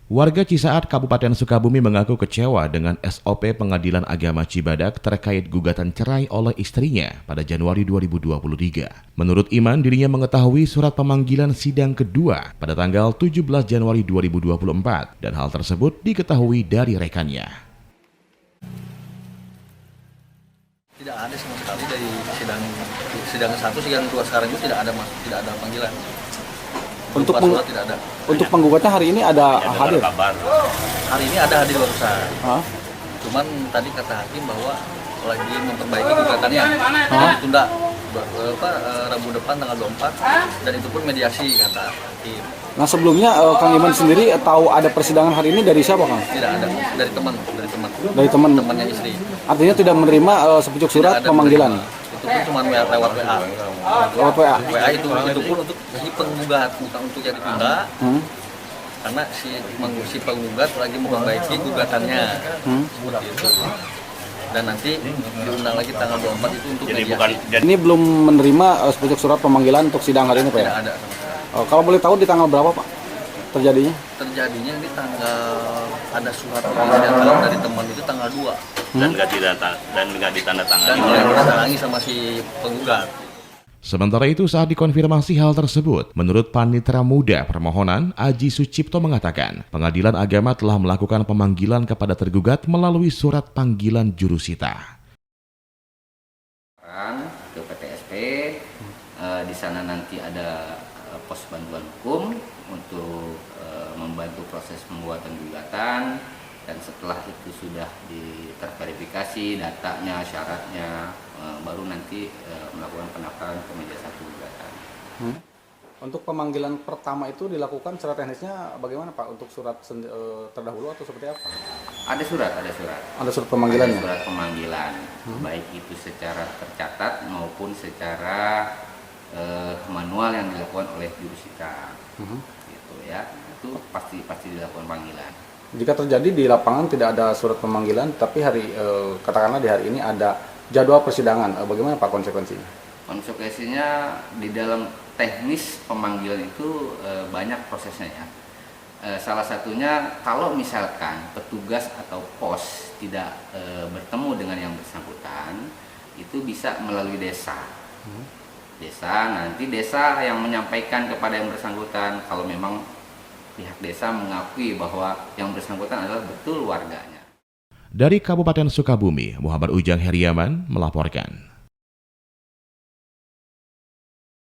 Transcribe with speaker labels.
Speaker 1: Warga Cisaat, Kabupaten Sukabumi mengaku kecewa dengan SOP Pengadilan Agama Cibadak terkait gugatan cerai oleh istrinya pada Januari 2023. Menurut Iman, dirinya mengetahui surat pemanggilan sidang kedua pada tanggal 17 Januari 2024 dan hal tersebut diketahui dari rekannya.
Speaker 2: Tidak ada sama sekali dari sidang 1, sidang 2 sekarang itu tidak ada panggilan.
Speaker 3: Untuk penggugatnya hari ini ada hadir.
Speaker 2: Hari ini ada hadir barusan. Cuman tadi kata hakim bahwa lagi memperbaiki gugatannya. Ditunda Rabu depan tanggal 24 dan itu pun mediasi kata hakim.
Speaker 3: Nah sebelumnya Kang Iman sendiri tahu ada persidangan hari ini dari siapa, Kang?
Speaker 2: Tidak ada, dari teman. Temannya istri.
Speaker 3: Artinya tidak menerima sepucuk surat pemanggilan.
Speaker 2: Itu pun cuma lewat WA.
Speaker 3: Lewat WA.
Speaker 2: WA itu pun untuk si penggugat, bukan untuk yang ditunda. Karena si penggugat lagi memperbaiki gugatannya. Seperti itu. Dan nanti diundang lagi tanggal 24 itu untuk mediasi.
Speaker 3: Ini belum menerima sepucuk surat pemanggilan untuk sidang hari ini, Pak?
Speaker 2: Tidak ada sama sekali.
Speaker 3: Kalau boleh tahu di tanggal berapa, Pak, terjadinya?
Speaker 2: Terjadinya di tanggal, ada surat pemanggilan dari teman itu tanggal 2.
Speaker 4: Dan nggak ditandatangani.
Speaker 2: Dan nggak ditandatangani sama si penggugat.
Speaker 1: Sementara itu, saat dikonfirmasi hal tersebut, menurut Panitera Muda Permohonan, Aji Sucipto mengatakan, Pengadilan Agama telah melakukan pemanggilan kepada tergugat melalui surat panggilan jurusita.
Speaker 5: Ke PTSP, di sana nanti ada pos bantuan hukum untuk membantu proses pembuatan gugatan, dan setelah itu sudah terverifikasi datanya, syaratnya, baru nanti melakukan pendaftaran ke meja 1 gugatan.
Speaker 3: Untuk pemanggilan pertama itu dilakukan secara teknisnya bagaimana, Pak? Untuk surat terdahulu atau seperti apa?
Speaker 5: Ada surat.
Speaker 3: Ada surat pemanggilan.
Speaker 5: Ada surat pemanggilan, baik itu secara tercatat maupun secara manual yang dilakukan oleh jurusita. Gitu ya. Itu pasti dilakukan panggilan.
Speaker 3: Jika terjadi di lapangan tidak ada surat pemanggilan, tapi katakanlah di hari ini ada jadwal persidangan, bagaimana Pak konsekuensinya?
Speaker 5: Konsekuensinya di dalam teknis pemanggilan itu banyak prosesnya ya. Salah satunya kalau misalkan petugas atau pos tidak bertemu dengan yang bersangkutan, itu bisa melalui desa. Nanti desa yang menyampaikan kepada yang bersangkutan kalau memang pihak desa mengakui bahwa yang bersangkutan adalah betul warganya.
Speaker 1: Dari Kabupaten Sukabumi, Muhammad Ujang Heriaman melaporkan.